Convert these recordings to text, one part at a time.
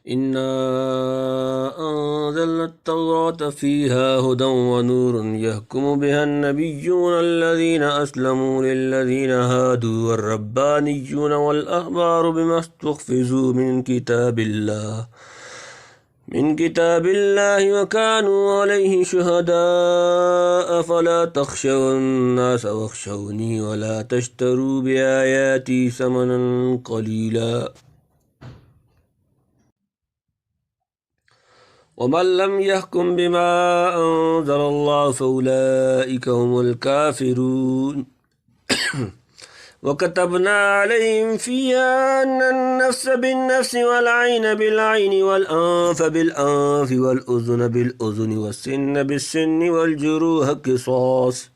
إنا أنزلنا التوراة فيها هدى ونور يحكم بها النبيون الذين أسلموا للذين هادوا والربانيون والأحبار بما استحفظوا من كتاب الله وكانوا عليه شهداء فلا تخشوا الناس واخشوني ولا تشتروا بآياتي ثمنا قليلا ومن لم يحكم بما أنزل الله فأولئك هم الكافرون وكتبنا عليهم فيها أن النفس بالنفس والعين بالعين والأنف بالأنف والأذن بالأذن والسن بالسن والجروح قصاص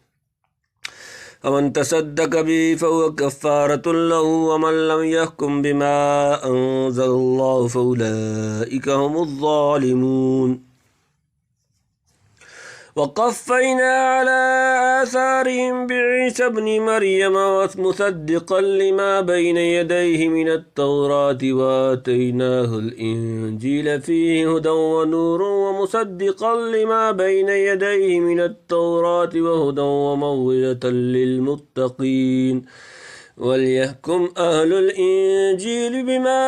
فمن تصدق به فهو كفارة له ومن لم يحكم بما أنزل الله فأولئك هم الظالمون وقفينا على آثارهم بعيسى ابن مريم مصدقا لما بين يديه من التوراة وآتيناه الإنجيل فيه هدى ونور ومصدقا لما بين يديه من التوراة وهدى وموعظة للمتقين وليحكم أهل الإنجيل بما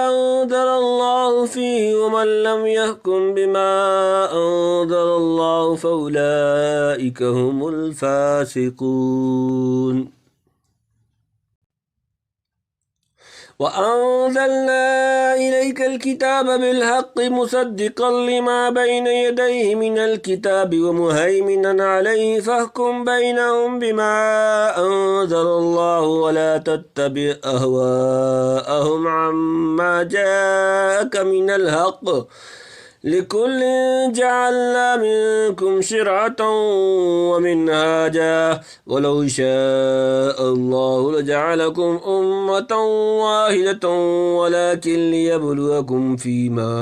أنزل الله فيه ومن لم يحكم بما أنزل الله فأولئك هم الفاسقون وأنزلنا إليك الكتاب بالحق مصدقا لما بين يديه من الكتاب ومهيمنا عليه فاحكم بينهم بما أنزل الله ولا تتبع أهواءهم عما جاءك من الحق لكل جعلنا منكم شرعة ومنهاجا ولو شاء الله لجعلكم أمة واحدة ولكن ليبلوكم فيما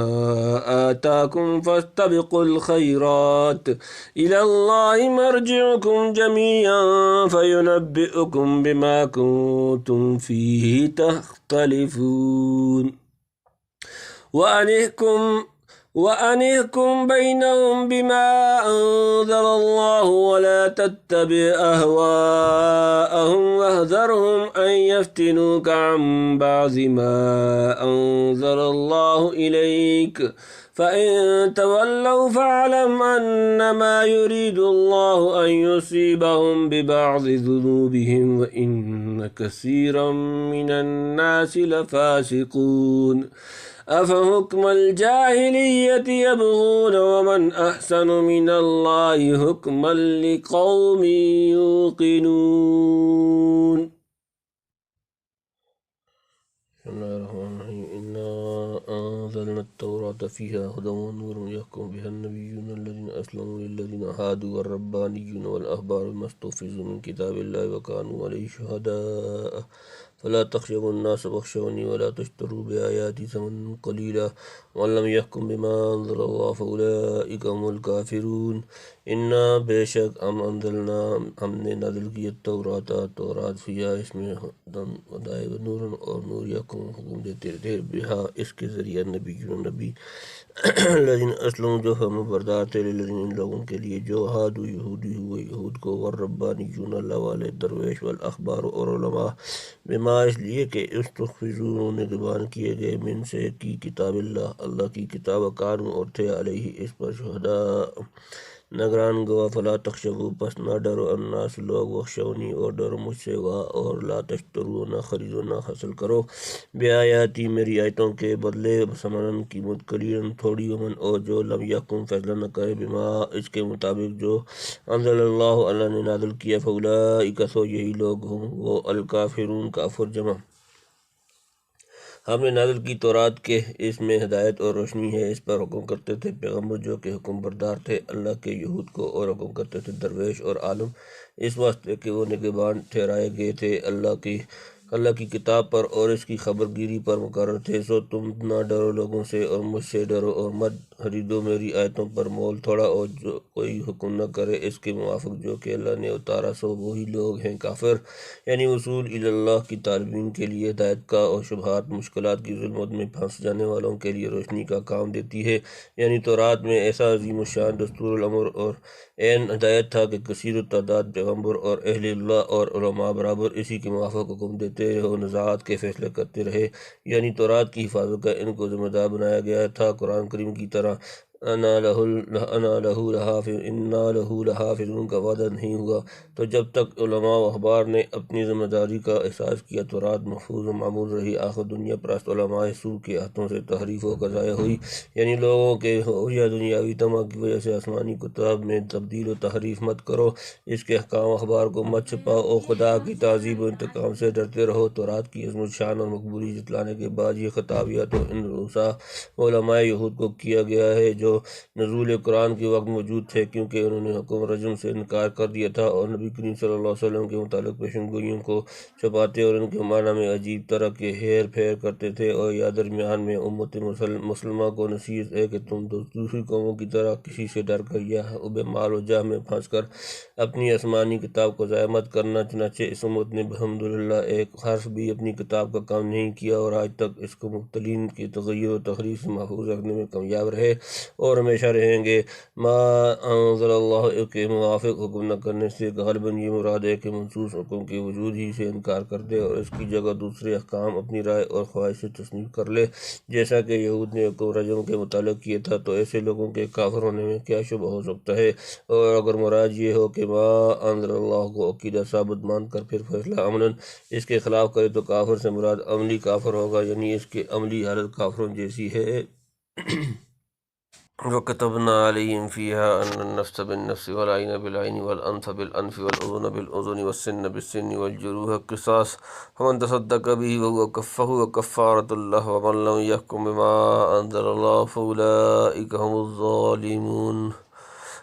آتاكم فاستبقوا الخيرات إلى الله مرجعكم جميعا فينبئكم بما كنتم فيه تختلفون وأنحكم بينهم بما أنزل الله ولا تتبع أهواءهم واحذرهم أن يفتنوك عن بعض ما أنزل الله إليك فإن تولوا فاعلم أنما يريد الله أن يصيبهم ببعض ذنوبهم وإن كثيرا من الناس لفاسقون أفحكم الجاهلية يبغون ومن أحسن من الله حكما لقوم يوقنون. بسم الله الرحمن الرحيم. إنا أنزلنا التوراة فيها هدى ونور يحكم بها النبيون الذين أسلموا للذين هادوا والربانيون والأحبار بما استحفظوا من كتاب الله وكانوا عليه شهداء فلا تخشوا الناس واخشوني ولا تشتروا بآياتي ثمنا قليلا ومن لم يحكم بما أنزل الله فأولئك هم الكافرون. إنا بے شک ہم نے نازل کی تورات فیہا اس میں ہدایت و نور اور نور یحکم حکم دیتے رہتے بہا اس کے ذریعہ نبی الذین اسلم جو ہم بردار تھے للذین ان لوگوں کے لیے جو ہادو یہودی ہوئے یہود کو والربانیون اللہ والے درویش والاخبار اور علماء بما اس لیے کہ استحفظوا نگہبان کیے گئے من سے کی کتاب اللہ کی کتاب کانوا اور تھے علیہ اس پر شہداء نگران گواہ فلا تخشوا پس نہ ڈرو الناس لوگ وخشونی اور ڈرو مجھ سے اور لا تشترو نہ خریدو نہ حاصل کرو بیااتی میری آیتوں کے بدلے ثمناً قیمت قلیلاً تھوڑی ومن اور جو لم یحکم فیصلہ نہ کرے بما اس کے مطابق جو انزل اللہ نے نازل کیا فاولئک سو یہی لوگ ہوں وہ الکافرون کافر جمع. ہم نے نازل کی تورات کے اس میں ہدایت اور روشنی ہے. اس پر حکم کرتے تھے پیغمبر جو کہ حکم بردار تھے اللہ کے یہود کو اور حکم کرتے تھے درویش اور عالم اس واسطے کہ وہ نگہبان ٹھہرائے گئے تھے اللہ کی اللہ کی کتاب پر اور اس کی خبر گیری پر مقرر تھے، سو تم نہ ڈرو لوگوں سے اور مجھ سے ڈرو، اور مت خریدو میری آیتوں پر مول تھوڑا، اور جو کوئی حکم نہ کرے اس کے موافق جو کہ اللہ نے اتارا، سو وہی لوگ ہیں کافر۔ یعنی وصول اللہ کی طالبین کے لیے ہدایت کا اور شبہات مشکلات کی ظلمت میں پھنس جانے والوں کے لیے روشنی کا کام دیتی ہے۔ یعنی تورات میں ایسا عظیم الشان دستور الامر اور عین ہدایت تھا کہ کثیر التعداد پیغمبر اور اہل اللہ اور علماء برابر اسی کے موافق حکم دیتے رہے اور نزاعات کے فیصلے کرتے رہے۔ یعنی تورات کی حفاظت کا ان کو ذمہ دار بنایا گیا تھا، قرآن کریم کی طرح انا لہو لحافظون کا وعدہ نہیں ہوا۔ تو جب تک علماء و احبار نے اپنی ذمہ داری کا احساس کیا، تورات محفوظ و معمول رہی۔ آخر دنیا پرست علماء سو کے ہاتھوں سے تحریف و ضائع ہوئی، یعنی لوگوں کے یا دنیاوی طمع کی وجہ سے آسمانی کتاب میں تبدیل و تحریف مت کرو، اس کے احکام اخبار کو مت چھپاؤ، اور خدا کی تعذیب و انتقام سے ڈرتے رہو۔ تورات کی عظمت شان اور مقبولی جتلانے کے بعد یہ خطاب یا تو ان رؤساء علماء یہود کو کیا گیا ہے جو نزول قرآن کے وقت موجود تھے، کیونکہ انہوں نے حکم رجم سے انکار کر دیا تھا اور نبی کریم صلی اللہ علیہ وسلم کے متعلق پیشن گوئیوں کو چھپاتے اور ان کے معنی میں عجیب طرح کے ہیر پھیر کرتے تھے، اور یا درمیان میں امت مسلمہ کو نصیحت ہے کہ تم دوسری قوموں کی طرح کسی سے ڈر کر یا حب مال و جاہ میں پھنس کر اپنی آسمانی کتاب کو ضائع مت کرنا۔ چنانچہ اس امت نے الحمدللہ ایک حرف بھی اپنی کتاب کا کام نہیں کیا، اور آج تک اس کو مبتلین کے تغیر و تحریف سے محفوظ رکھنے میں کامیاب رہے اور ہمیشہ رہیں گے۔ ما انزل اللہ کے موافق حکم نہ کرنے سے غالباً یہ مراد ہے کہ منصوص حکم کے وجود ہی سے انکار کر دے اور اس کی جگہ دوسرے احکام اپنی رائے اور خواہش سے تصنیف کر لے، جیسا کہ یہود نے حکم رجم کے متعلق کیا تھا۔ تو ایسے لوگوں کے کافر ہونے میں کیا شبہ ہو سکتا ہے؟ اور اگر مراد یہ ہو کہ ما انزل اللہ کو عقیدہ ثابت مان کر پھر فیصلہ عملاً اس کے خلاف کرے تو کافر سے مراد عملی کافر ہوگا، یعنی اس کی عملی حالت کافروں جیسی ہے۔ وَكَتَبْنَا عَلَيْهِمْ فِيهَا أَنَّ النَّفْسَ بِالنَّفْسِ وَالْعَيْنَ بِالْعَيْنِ وَالْأَنْفَ بِالْأَنْفِ وَالْأُذُنَ بِالْأُذُنِ وَالسِّنَّ بِالسِّنِّ وَالْجُرُوحَ قِصَاصٌ فَمَنْ تَصَدَّقَ بِهِ فَهُوَ كَفَّارَةٌ لَهُ وَمَنْ لَمْ يَحْكُم بِمَا أَنزَلَ اللَّهُ فَأُولَئِكَ هُمُ الظَّالِمُونَ۔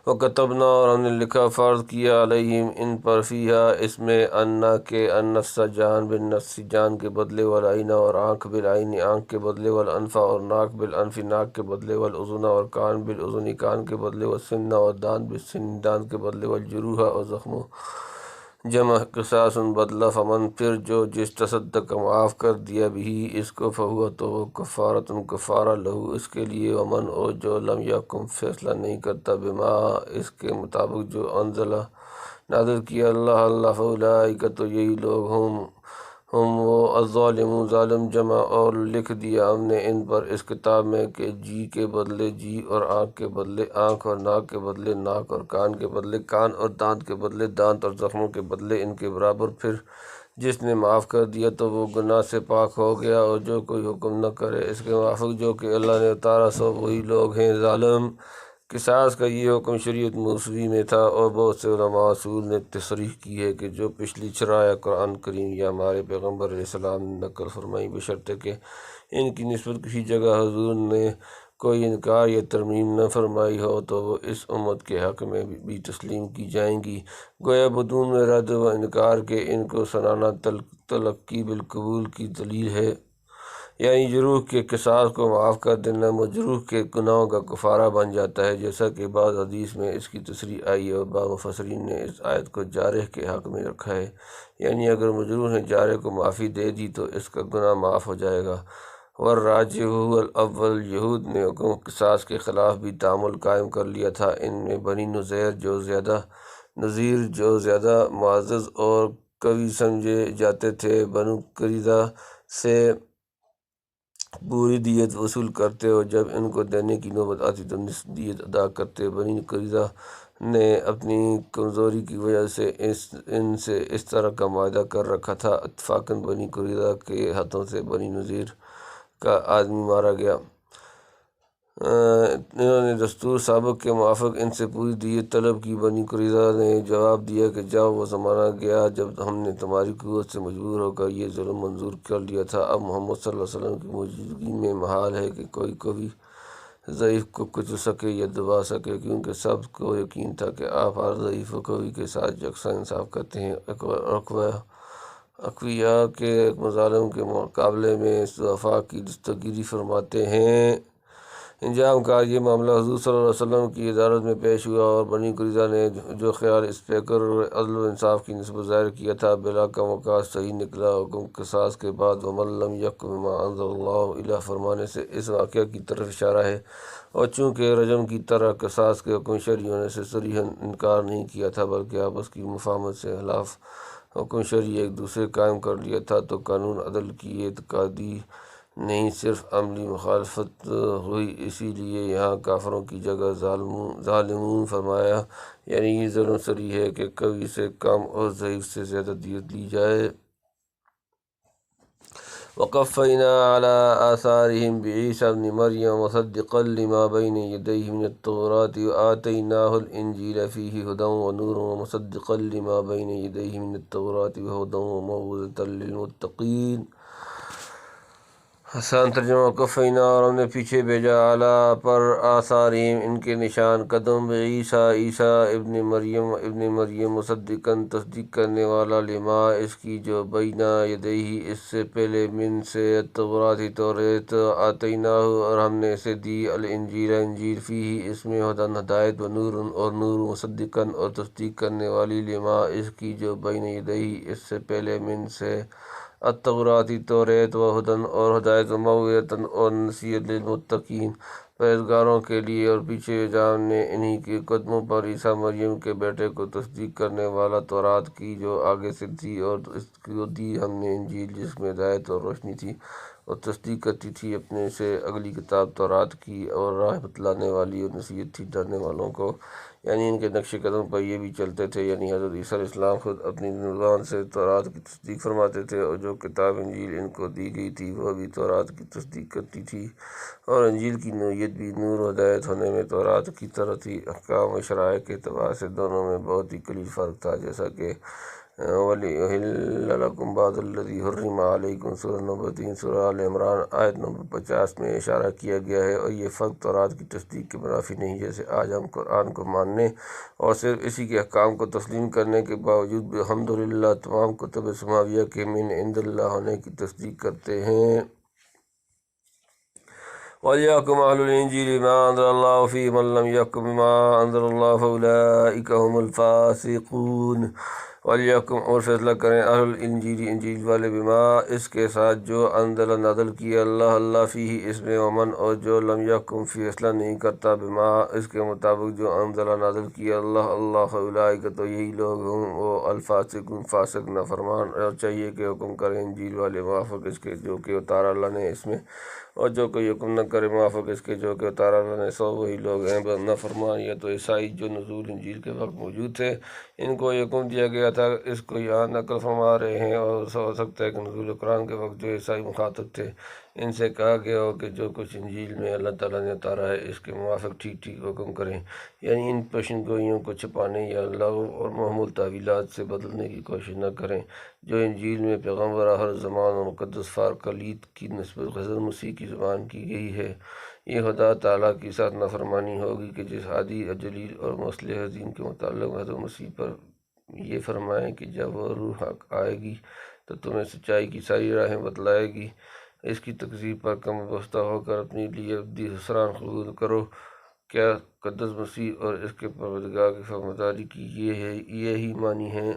وَكَتَبْنَا اور ہم نے لکھا فرض کیا علیہم ان پر فیہا اس میں انا کے النفس جان بالنفس جان کے بدلے، والعین اور آنکھ بالعین آنکھ کے بدلے، والانف اور ناک بالانف ناک کے بدلے، والاذن اور کان بالاذن کان کے بدلے، والسن اور دانت بالسن دانت کے بدلے، والجروح اور زخموں جمع قصاص بدلہ، فمن پھر جو جس تصدق معاف کر دیا بھی اس کو، فہو تو وہ کفارۃ کفارہ لہو اس کے لیے، ومن اور جو لم یحکم فیصلہ نہیں کرتا بما اس کے مطابق جو انزلہ نازل کیا اللہ فاولئک تو یہی لوگ ہم وہ الظالمون ظالم جمع، اور لکھ دیا ہم نے ان پر اس کتاب میں کہ جی کے بدلے جی اور آنکھ کے بدلے آنکھ اور ناک کے بدلے ناک اور کان کے بدلے کان اور دانت کے بدلے دانت اور زخموں کے بدلے ان کے برابر۔ پھر جس نے معاف کر دیا تو وہ گناہ سے پاک ہو گیا، اور جو کوئی حکم نہ کرے اس کے موافق جو کہ اللہ نے اتارا، سو وہی لوگ ہیں ظالم۔ قصاص کا یہ حکم شریعت موسوی میں تھا، اور بہت سے علماء اصول نے تصریح کی ہے کہ جو پچھلی شرائع قرآن کریم یا ہمارے پیغمبر علیہ السلام نے نقل فرمائی، بشرطے کہ ان کی نسبت کسی جگہ حضور نے کوئی انکار یا ترمیم نہ فرمائی ہو، تو وہ اس امت کے حق میں بھی تسلیم کی جائیں گی، گویا بدون میں رد و انکار کے ان کو سنانا تلقی بالقبول کی دلیل ہے۔ یعنی جروح کے قصاص کو معاف کر دینا مجروح کے گناہوں کا کفارہ بن جاتا ہے، جیسا کہ بعض حدیث میں اس کی تصریح آئی ہے، اور بعض مفسرین نے اس آیت کو جارح کے حق میں رکھا ہے، یعنی اگر مجروح نے جارح کو معافی دے دی تو اس کا گناہ معاف ہو جائے گا۔ والراجح الاول یہود نے حکم قصاص کے خلاف بھی تعامل قائم کر لیا تھا، ان میں بنی نذیر جو زیادہ معزز اور قوی سمجھے جاتے تھے، بنو قریظہ سے پوری دیت وصول کرتے، اور جب ان کو دینے کی نوبت آتی تو نصف دیت ادا کرتے۔ بنی قریظہ نے اپنی کمزوری کی وجہ سے ان سے اس طرح کا معاہدہ کر رکھا تھا، اتفاقاً بنی قریظہ کے ہاتھوں سے بنی نذیر کا آدمی مارا گیا۔ انہوں نے دستور سابق کے موافق ان سے پوری دیت طلب کی۔ بنی قریظہ نے جواب دیا کہ جاؤ، وہ زمانہ گیا جب ہم نے تمہاری قوت سے مجبور ہو کر یہ ظلم منظور کر لیا تھا، اب محمد صلی اللہ علیہ وسلم کی موجودگی میں محال ہے کہ کوئی قوی ضعیف کو کچل سکے یا دبا سکے، کیونکہ سب کو یقین تھا کہ آپ ہر ضعیف و قوی کے ساتھ یکساں انصاف کرتے ہیں۔ اقویاء کے مظالم کے مقابلے میں ضعفاء کی دستگیری فرماتے ہیں۔ انجام کا یہ معاملہ حضور صلی اللہ علیہ وسلم کی عدالت میں پیش ہوا اور بنی قریظہ نے جو خیال اس پہ کر عدل و انصاف کی نسبت ظاہر کیا تھا بلا کا مقاصد صحیح نکلا۔ حکم قصاص کے بعد وَمَن لَّمْ يَحْكُم بِمَا أَنزَلَ اللَّهُ إِلَىٰ فرمانے سے اس واقعہ کی طرف اشارہ ہے، اور چونکہ رجم کی طرح قصاص کے حکم شرعی ہونے سے صریحاً انکار نہیں کیا تھا بلکہ آپس کی مفاہمت سے خلاف حکم شرعی ایک دوسرے قائم کر لیا تھا، تو قانون عدل کی اعتقادی نہیں صرف عملی مخالفت ہوئی۔ اسی لیے یہاں کافروں کی جگہ ظالمون فرمایا، یعنی یہ ظلم صریح ہے کہ قوی سے کم اور ضعیف سے زیادہ دیت لی جائے۔ وَقَفَّيْنَا عَلَىٰ آثَارِهِم بِعِيسَىٰ ابْنِ مَرْيَمَ مُصَدِّقًا لِّمَا بَيْنَ يَدَيْهِ مِنَ التَّوْرَاةِ وَآتَيْنَاهُ الْإِنجِيلَ فِيهِ هُدًى وَنُورٌ وَمُصَدِّقًا لِّمَا بَيْنَ يَدَيْهِ مِنَ التَّوْرَاةِ وَهُدًى وَمَوْعِظَةً لِّلْمُتَّقِينَ۔ حسان ترجمہ: وقفینا، اور ہم نے پیچھے بھیجا، اعلیٰ پر آثارہم ان کے نشان قدم، عیسیٰ ابن مریم مصدقاً تصدیق کرنے والا، لما اس کی جو بینہ یدیہ اس سے پہلے، من سے التوراۃ توریت، آتیناہ اور ہم نے اسے دی، الانجیل انجیل، فیہ اس میں ہدی ہدایت، ونور اور نور، مصدقاً اور تصدیق کرنے والی، لما اس کی جو بین یدیہ اس سے پہلے، من سے التوراۃ توریت، وہدی اور ہدایت، وموعظۃ اور نصیحت، للمتقین پرہیزگاروں کے لیے۔ اور پیچھے جا ہم نے انہی کے قدموں پر عیسیٰ مریم کے بیٹے کو تصدیق کرنے والا تورات کی جو آگے سے تھی، اور اس کو دی ہم نے انجیل جس میں ہدایت اور روشنی تھی، اور تصدیق کرتی تھی اپنے سے اگلی کتاب تورات کی، اور راہ بتلانے والی اور نصیحت تھی ڈرنے والوں کو۔ یعنی ان کے نقش قدم پر یہ بھی چلتے تھے، یعنی حضرت عیسیٰ علیہ السلام خود اپنی زبان سے تورات کی تصدیق فرماتے تھے، اور جو کتاب انجیل ان کو دی گئی تھی وہ بھی تورات کی تصدیق کرتی تھی، اور انجیل کی نوعیت بھی نور و ہدایت ہونے میں تورات کی طرح تھی۔ احکام و شرائع کے اعتبار سے دونوں میں بہت ہی قلیل فرق تھا، جیسا کہ وَلِأُحِلَّ لَكُم بَعْضَ الَّذِي حُرِّمَ عَلَيْكُم سورہ نمبر 3 سورہ آل عمران آیت نمبر 50 میں اشارہ کیا گیا ہے، اور یہ فرق تورات کی تصدیق کے منافی نہیں۔ جیسے آج ہم قرآن کو ماننے اور صرف اسی کے احکام کو تسلیم کرنے کے باوجود بھی الحمدللہ تمام کتب سماویہ کے من عند اللہ ہونے کی تصدیق کرتے ہیں۔ وَلْيَحْكُمْ أَهْلُ الْإِنجِيلِ بِمَا أَنزَلَ اللَّهُ فِيهِ مَن لَّمْ يَحْكُم بِمَا أَنزَلَ اللَّهُ فَأُولَٰئِكَ هُمُ الْفَاسِقُونَ۔ وَلْيَحْكُمْ اور فیصلہ کریں، اہل الانجیل انجیل والے، بما اس کے ساتھ جو انزل نازل کیا اللہ فیہ اس میں، ومن اور جو لم یحکم فیصلہ نہیں کرتا، بما اس کے مطابق جو انزل نازل کیا اللہ فاولئک تو یہی لوگ ہوں وہ الفاسقون فاسق نافرمان۔ اور چاہیے کہ حکم کریں انجیل والے موافق اس کے جو کہ اتارا اللہ نے اس میں، اور جو کوئی حکم نہ کرے موافق اس کے جو کہ اتارا اللہ نے، سو وہی لوگ ہیں نافرمان۔ یا تو عیسائی جو نزول انجیل کے وقت موجود تھے، ان کو یہ حکم دیا گیا تھا، اس کو یہاں نقل فرما رہے ہیں، اور ہو سکتا ہے کہ نزول قرآن کے وقت جو عیسائی مخاطب تھے ان سے کہا گیا ہو کہ جو کچھ انجیل میں اللہ تعالیٰ نے اتارا ہے اس کے موافق ٹھیک حکم کریں، یعنی ان پیشن گوئیوں کو چھپانے یا لغو اور محمول تعویلات سے بدلنے کی کوشش نہ کریں، جو انجیل میں پیغمبر آخر زمان اور مقدس فارکلیت کی نسبت حضرت مسیح کی زبان کی گئی ہے۔ یہ خدا تعالیٰ کی ساتھ نافرمانی ہوگی کہ جس ہادی جلیل اور مصلح عظیم کے متعلق حضرت مسیح پر یہ فرمائیں کہ جب وہ روح حق آئے گی تو تمہیں سچائی کی ساری راہیں بتلائے گی، اس کی تکذیب پر کم بستہ ہو کر اپنے لیے ابدی خسران قبول کرو۔ کیا مقدس مسیح اور اس کے پروردگار کی فرمانبرداری کی یہی معنی ہے؟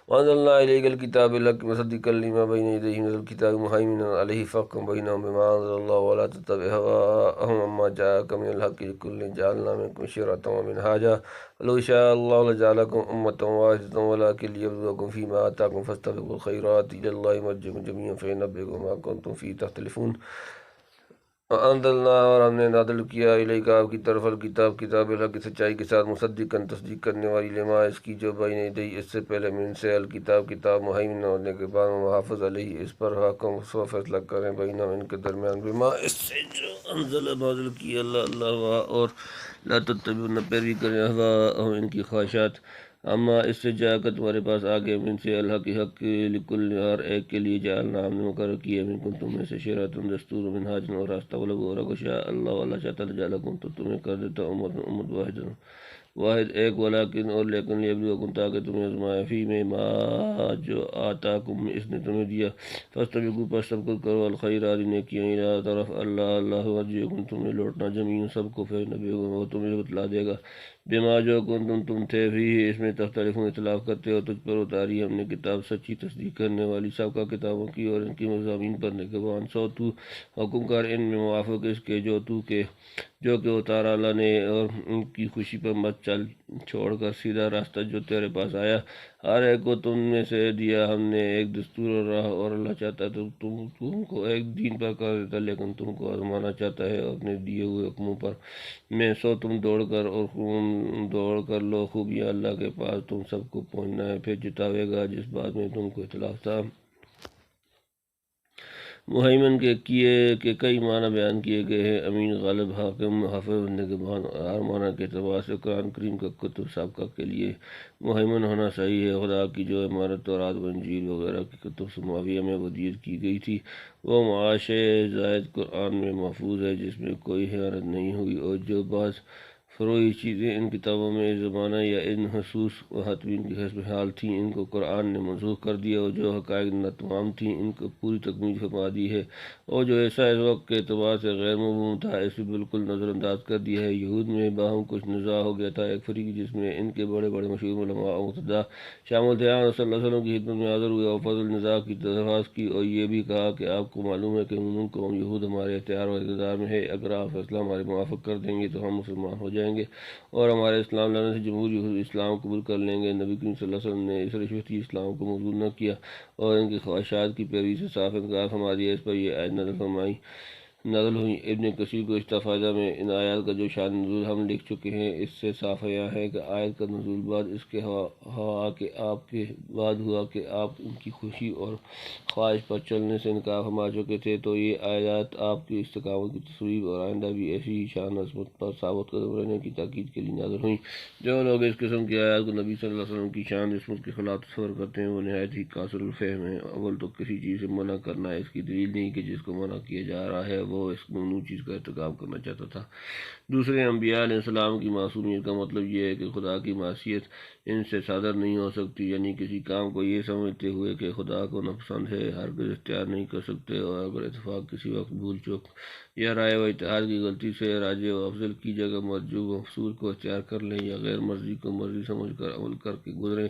وَأَنزَلْنَا إِلَيْكَ الْكِتَابَ بِالْحَقِّ مُصَدِّقًا لِّمَا بَيْنَ يَدَيْهِ مِنَ الْكِتَابِ مُهَيْمِنًا عَلَيْهِ فَاحْكُم بَيْنَهُم بِمَا أَنزَلَ اللَّهُ وَلَا تَتَّبِعْ أَهْوَاءَهُمْ عَمَّا جَاءَكَ مِنَ الْحَقِّ لِكُلٍّ جَعَلْنَا مِنكُمْ شِرْعَةً وَمِنْهَاجًا وَلَوْ شَاءَ اللَّهُ لَجَعَلَكُمْ أُمَّةً وَاحِدَةً وَلَٰكِن لِّيَبْلُوَكُمْ فِيمَا آتَاكُمْ فَاسْتَبِقُوا الْخَيْرَاتِ إِلَى اللَّهِ مَرْجِعُكُمْ جَمِيعًا فَيُنَبِّئُكُم بِمَا كُنتُمْ فِيهِ تَخْتَلِفُونَ۔ وَأَنزَلْنَا اور ہم نے نازل کیا الیک آپ کی طرف الکتاب کتاب الحق سچائی کے ساتھ، مصدقاً تصدیق کرنے والی، لما اس کی جو بین یدیہ اس سے پہلے، من سے الکتاب کتاب، مہیمن ہونے کے بعد، محافظ علیہ اس پر، حکم سو فیصلہ کریں، بینہم ان کے درمیان، بما اس سے جو انزل نازل کیا اللہ اور لا تتبعوا نہ پیروی کریں اہواءہم ان کی خواہشات، اما اس سے جا کر تمہارے پاس آگے، من سے الحق حق، لکل ہر ایک کے لیے، جعلنا ہم نے مقرر کیا، منکم تم میں سے، شریعۃ دستور، منہاجن اور راستہ، ولو اور شاء اللہ اللہ چاہتا لجعلکم تو تمہیں کر دیتا امت واحد واحد ایک، ولیکن اور لیکن لیبلوکم تاکہ تمہیں آزمائے، فی میں ما جو آتاکم اس نے تمہیں دیا، فاستبقوا پس سبقت کرو، الخیرات نیکیاں، الی طرف اللہ مرجعکم تمہیں لوٹنا، جمیعاً سب کو، فینبئکم وہ تمہیں بتلا دے گا، بما جو کنتم تم تھے فیہ اس میں تختلفون اختلاف کرتے ہو، تجھ پر اتاری ہم نے کتاب سچی تصدیق کرنے والی سب کا کتابوں کی اور ان کی مضامین پڑھنے کے بعد، سو تو حکم کر ان میں موافق اس کے جو کہ اتارا اللہ نے، اور ان کی خوشی پر مت چل، چھوڑ کر سیدھا راستہ جو تیرے پاس آیا، ہر ایک کو تم میں سے دیا ہم نے ایک دستور اور راہ، اور اللہ چاہتا تو تم کو ایک دین پر کر دیتا، لیکن تم کو آزمانا چاہتا ہے اپنے دیے ہوئے حکموں پر، میں سو تم دوڑ کر لو خوبیاں اللہ کے پاس، تم سب کو پہنچنا ہے، پھر جتاوے گا جس بات میں تم کو اختلاف تھا۔ مہیمن کے کئی معنی بیان کیے گئے ہیں، امین، غالب، حاکم، حافظ، نگہبان، ہر معنی کے اعتبار سے قرآن کریم کا کتب سابقہ کے لیے مہیمن ہونا صحیح ہے۔ خدا کی جو عمارت تورات و انجیل وغیرہ کی کتب سماویہ میں ودیت کی گئی تھی وہ معاش زائد قرآن میں محفوظ ہے، جس میں کوئی خیانت نہیں ہوئی، اور جو بعض فروعی چیزیں ان کتابوں میں زمانہ یا ان حصوص و حتمین کی حسب حال تھیں ان کو قرآن نے منسوخ کر دیا، اور جو حقائق ناتمام تھیں ان کو پوری تکمیل فرما دی ہے، اور جو ایسا اس وقت کے اعتبار سے غیر مضمون تھا اسے بالکل نظر انداز کر دیا ہے۔ یہود میں باہم کچھ نزاع ہو گیا تھا، ایک فریق جس میں ان کے بڑے بڑے مشہور علماء اور مقتدیٰ شامل تھے، آپ صلی اللہ علیہ وسلم کی خدمت میں حاضر ہوئے اور فضل نزاع کی درخواست کی، اور یہ بھی کہا کہ آپ کو معلوم ہے کہ عموماً قوم یہود ہمارے اختیار و اقتدار میں ہے، اگر آپ فیصلہ ہمارے موافق کر دیں گے تو ہم مسلمان ہو جائیں گے اور ہمارے اسلام لانے سے جمہور یہود اسلام قبول کر لیں گے۔ نبی کریم صلی اللہ علیہ وسلم نے اس رشوتی اسلام کو قبول نہ کیا اور ان کی خواہشات کی پیروی سے صاف انکار فرما دیا۔ اس پر یہ آیت نازل ہوئی۔ ابن کثیر کو استفادہ میں ان آیات کا جو شان نزول ہم لکھ چکے ہیں، اس سے صاف عیاں ہے کہ آیت کا نزول بعد اس کے ہوا کہ آپ ان کی خوشی اور خواہش پر چلنے سے انکار فرما چکے تھے، تو یہ آیات آپ کی استقامت کی تصویر اور آئندہ بھی ایسی ہی شان عظمت پر ثابت قدم رہنے کی تاکید کے لیے نازل ہوئیں۔ جو لوگ اس قسم کی آیات کو نبی صلی اللہ علیہ وسلم کی شان عظمت کے خلاف تصور کرتے ہیں وہ نہایت ہی قاصر الفہم ہیں۔ اول تو کسی چیز سے منع کرنا اس کی دلیل نہیں کہ جس کو منع کیا جا رہا ہے وہ اس ممنوع چیز کا ارتکاب کرنا چاہتا تھا۔ دوسرے، انبیاء علیہ السلام کی معصومیت کا مطلب یہ ہے کہ خدا کی معصیت ان سے صادر نہیں ہو سکتی، یعنی کسی کام کو یہ سمجھتے ہوئے کہ خدا کو ناپسند ہے ہرگز اختیار نہیں کر سکتے، اور اگر اتفاق کسی وقت بھول چوک یا رائے و اتحاد کی غلطی سے راجع و افضل کی جگہ مرجوع و مفضول کو اختیار کر لیں یا غیر مرضی کو مرضی سمجھ کر عمل کر کے گزریں،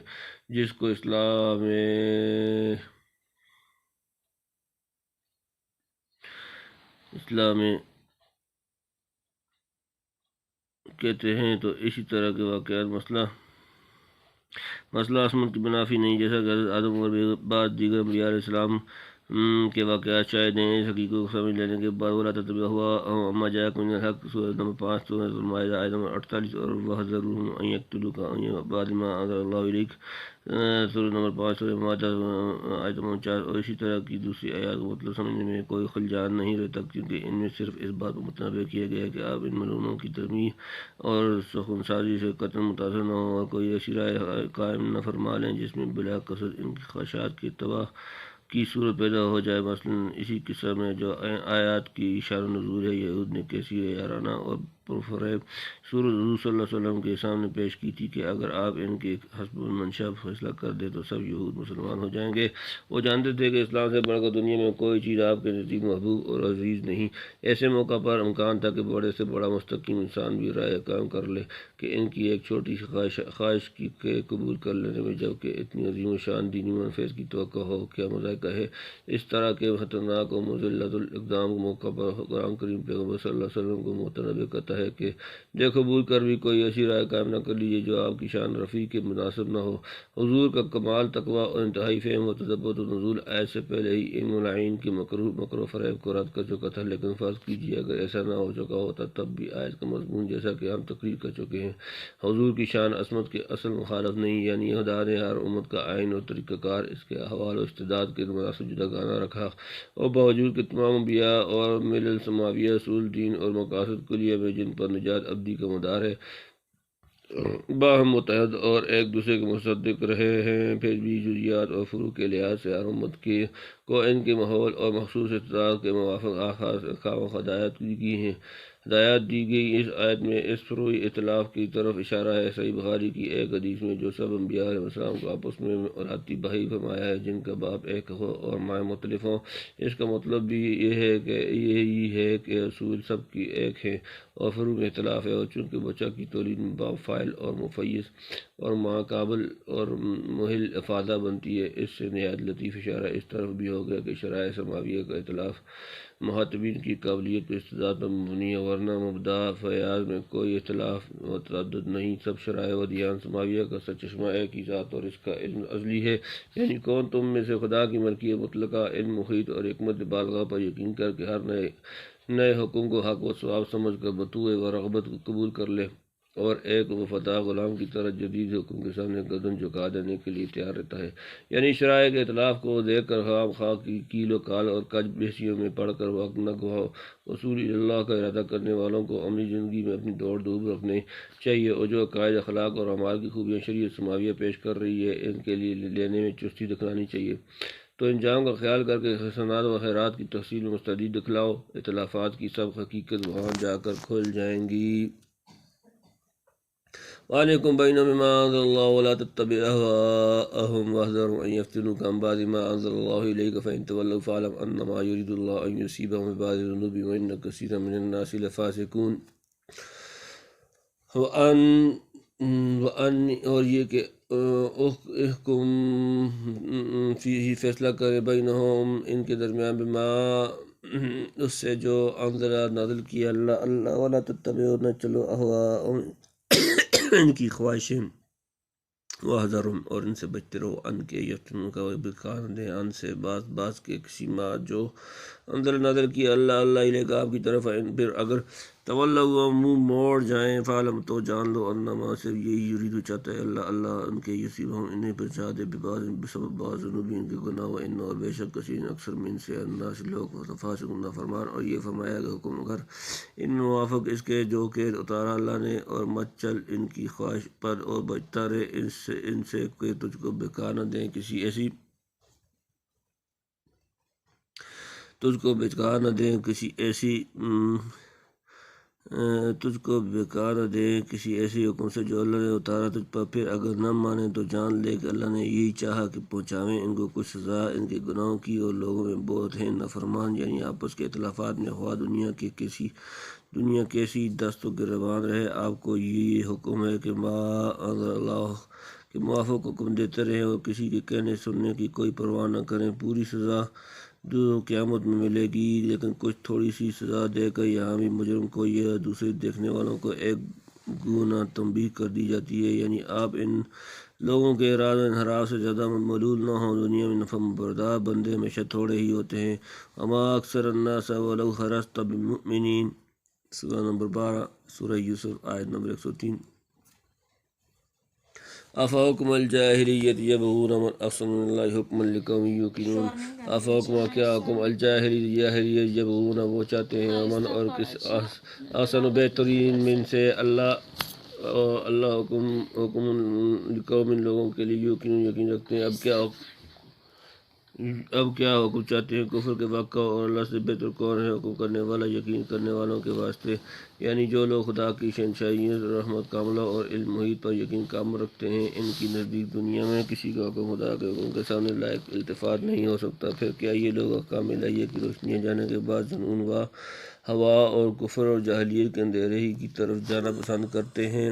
جس کو اسلام میں کہتے ہیں، تو اسی طرح کے واقعات مسئلہ عصمت کی منافی نہیں، جیسا کہ حضرت آدم اور بعض دیگر انبیاء علیہ السلام کے واقعات شاید ہیں۔ اس حقیقت کو سمجھ لینے کے بعد وَلَا تَتَّبِعُوا مَا جَاءَكُم مِّنَ الْحَقِّ سورۃ نمبر 5 سورۃ المائدہ آیت نمبر 48، اور وَاحْذَرْهُمْ أَن يَقْتُلُوكَ عَن بَعْضِ مَا أَنزَلَ اللَّهُ إِلَيْكَ سورۃ نمبر 5 سورۃ المائدہ آیت نمبر 49، اور اسی طرح کی دوسری آیات کا مطلب سمجھنے میں کوئی خلجان نہیں رہتا، کیونکہ ان میں صرف اس بات کو متنبہ کیا گیا ہے کہ آپ ان ملعونوں کی ترمیح اور سخن سازی سے قطعاً متاثر نہ ہوں اور کوئی ایسی رائے قائم نہ فرما لیں جس میں بلا قصد ان کی خواہشات کے تباہ کی صورت پیدا ہو جائے۔ مثلاً اسی قصہ میں جو آیات کی شان نزول ہے، یہود نے کیسی یارانہ اور پرفریب صورت حضور صلی اللہ علیہ وسلم کے سامنے پیش کی تھی کہ اگر آپ ان کے حسب المنشا فیصلہ کر دیں تو سب یہود مسلمان ہو جائیں گے۔ وہ جانتے تھے کہ اسلام سے بڑھ کر دنیا میں کوئی چیز آپ کے نزدیک محبوب اور عزیز نہیں۔ ایسے موقع پر امکان تھا کہ بڑے سے بڑا مستقیم انسان بھی رائے قائم کر لے کہ ان کی ایک چھوٹی سی خواہش کے قبول کر لینے میں جبکہ اتنی عظیم و شان دینی منفعت کی توقع ہو، کیا مذائقہ ہے۔ اس طرح کے خطرناک و مذلت الاقدام موقع پر قرآن کریم پیغمبر صلی اللہ علیہ وسلم کو متنبہ کرتا ہے کہ جو قبول کر بھی کوئی ایسی رائے قائم نہ کر لیجیے جو آپ کی شان رفیع کے مناسب نہ ہو۔ حضور کا کمال تقویٰ اور انتہائی فہم و تدبر و نزول آیت سے پہلے ہی ان ملعین کے مکر و فریب کو رد کر چکا تھا، لیکن فرض کیجیے اگر ایسا نہ ہو چکا ہوتا تب بھی آیت کا مضمون جیسا کہ ہم تقریر کر چکے ہیں حضور کی شان عظمت کے اصل مخالف نہیں، یعنی خدا نے ہر امت کا آئین اور طریقہ کار اس کے احوال و استعداد کے مناسب جداگانہ رکھا، اور باوجود کہ تمام انبیاء اور ملل سماویہ اصول دین اور مقاصد کلیہ میں جن پر نجات ابدی کا مدار ہے باہم متحد اور ایک دوسرے کے مصدق رہے ہیں، پھر بھی جزیات اور فروع کے لحاظ سے ہر امت کو ان کے ماحول اور مخصوص اطلاعات کے موافق احکام و ہدایات دی گئی۔ اس آیت میں اس فروعی اختلاف کی طرف اشارہ ہے۔ صحیح بخاری کی ایک حدیث میں جو سب انبیاء علیہ السلام کو آپس میں راتب بھائی فرمایا ہے، جن کا باپ ایک ہو اور مائیں مختلف ہوں، اس کا مطلب بھی یہی ہے کہ اصول سب کی ایک ہے اور فروع میں اختلاف ہے، اور چونکہ بچہ کی تولید میں باپ فاعل اور مفیس اور ماں قابل اور محل افادہ بنتی ہے، اس سے نہایت لطیف اشارہ اس طرف بھی ہو گیا کہ شرائع سماویہ کا اختلاف مخاطبین کی قابلیت و استعداد پر مبنی ہے، ورنہ مبدا فیاض میں کوئی اختلاف و تردد نہیں۔ سب شرائع و ادیان سماویہ کا سرچشمہ ایک ہی ذات اور اس کا علم ازلی ہے، یعنی کون تم میں سے خدا کی ملکیت مطلقہ، علم محیط اور حکمت بالغہ پر یقین کر کے ہر نئے حکم کو حق و ثواب سمجھ کر بطوع و رغبت کو قبول کر لے، اور ایک وفادار غلام کی طرح جدید حکم کے سامنے گردن جھکا دینے کے لیے تیار رہتا ہے۔ یعنی شرائع کے اختلاف کو دیکھ کر خام خواہ کی کیل و کال اور کج بحثیوں میں پڑھ کر وقت نہ گواؤ۔ وصول اللہ کا ارادہ کرنے والوں کو عملی زندگی میں اپنی دوڑ دھوپ رکھنی چاہیے، اور جو عقائد، اخلاق اور اعمال کی خوبیاں شریعت سماویہ پیش کر رہی ہے، ان کے لیے لینے میں چستی دکھلانی چاہیے۔ تو انجام کا خیال کر کے حسنات و خیرات کی تحصیل میں مستعدی دکھلاؤ، اختلافات کی سب حقیقت وہاں جا کر کھل جائیں گی۔ وَأَنِحْكُم بَيْنَهُم بِمَا أَنزَلَ اللَّهُ وَلَا تَتَّبِعْ أَهْوَاءَهُمْ وَاحْذَرْهُمْ أَن يَفْتِنُوكَ عَن بَعْضِ مَا أَنزَلَ اللَّهُ إِلَيْكَ فَإِن تَوَلَّوْا فَاعْلَمْ أَنَّمَا يُرِيدُ اللَّهُ أَن يُصِيبَهُم بِبَعْضِ ذُنُوبِهِمْ وَإِنَّ كَثِيرًا مِنَ النَّاسِ لَفَاسِقُونَ۔ اور یہ کہ احکم فیہ فیصلہ کرے بینہم ان کے درمیان بما اس سے جو انزل نازل کیا اللہ ولا تتبعوا نہ چلو اہواءہم ان کی خواہشیں، وَاحْذَرْهُمْ اور ان سے بچتے رہو، ان کے یفتنون کا بکار دیں ان سے بعض کے کسی ما جو انزل نازل کیا اللہ الیک آپ کی طرف، پھر اگر تولوا منہ موڑ جائیں فعلم تو جان لو انما صرف یہی یرید چاہتا ہے اللہ ان کے یصیبہم انہیں پہنچا دے بسبب بعض ذنوبہم ان کے گناہ، وان اور بے شک کثیر اکثر من سے الناس لوگ فاسقون نافرمان۔ اور یہ فرمایا کہ حکم اگر ان موافق اس کے جو کہ اتارا اللہ نے، اور مت چل ان کی خواہش پر اور بچتا رہے ان سے کہ تجھ کو بیکار نہ دیں کسی ایسی تجھ کو بیکار نہ دیں کسی ایسی حکم سے جو اللہ نے اتارا تجھ پر، پھر اگر نہ مانے تو جان لے کہ اللہ نے یہی چاہا کہ پہنچاویں ان کو کچھ سزا ان کے گناہوں کی، اور لوگوں میں بہت ہیں نافرمان۔ یعنی آپس کے اختلافات میں خواہ دنیا کیسی دست و گریبان رہے، آپ کو یہ حکم ہے کہ ما انزل اللہ کے موافق حکم دیتے رہیں، اور کسی کے کہنے سننے کی کوئی پرواہ نہ کریں۔ پوری سزا جو قیامت میں ملے گی، لیکن کچھ تھوڑی سی سزا دے کر یہاں بھی مجرم کو یا دوسرے دیکھنے والوں کو ایک گنا تنبیہ کر دی جاتی ہے۔ یعنی آپ ان لوگوں کے اعراض و انحراف سے زیادہ ملول نہ ہوں۔ دنیا میں نفع بردار بندے ہمیشہ تھوڑے ہی ہوتے ہیں۔ وما اکثر الناس ولو حرصت بمؤمنین، سورہ نمبر 12 سورہ یوسف آیت نمبر 103۔ افحکم الجاہلیت یبغون من احسن من اللہ حکما لقوم یوقنون۔ افحکم کیا حکم الجاہلیت یبغون وہ چاہتے ہیں، من اور کس احسن بہترین من سے اللہ حکم لقوم لوگوں کے لیے یوقنون یقین رکھتے ہیں۔ اب کیا حکم چاہتے ہیں کفر کے وقت کا، اور اللہ سے بہتر کون ہے حکم کرنے والا یقین کرنے والوں کے واسطے۔ یعنی جو لوگ خدا کی شہنشاہیت، رحمت کاملہ اور علم محیط پر یقین کامل رکھتے ہیں، ان کی نزدیک دنیا میں کسی کا حکم خدا کے حکم کے سامنے لائق التفات نہیں ہو سکتا۔ پھر کیا یہ لوگ احکام الہیہ کی روشنیاں جانے کے بعد جنون و ہوا اور کفر اور جاہلیت کے اندھیرے ہی کی طرف جانا پسند کرتے ہیں؟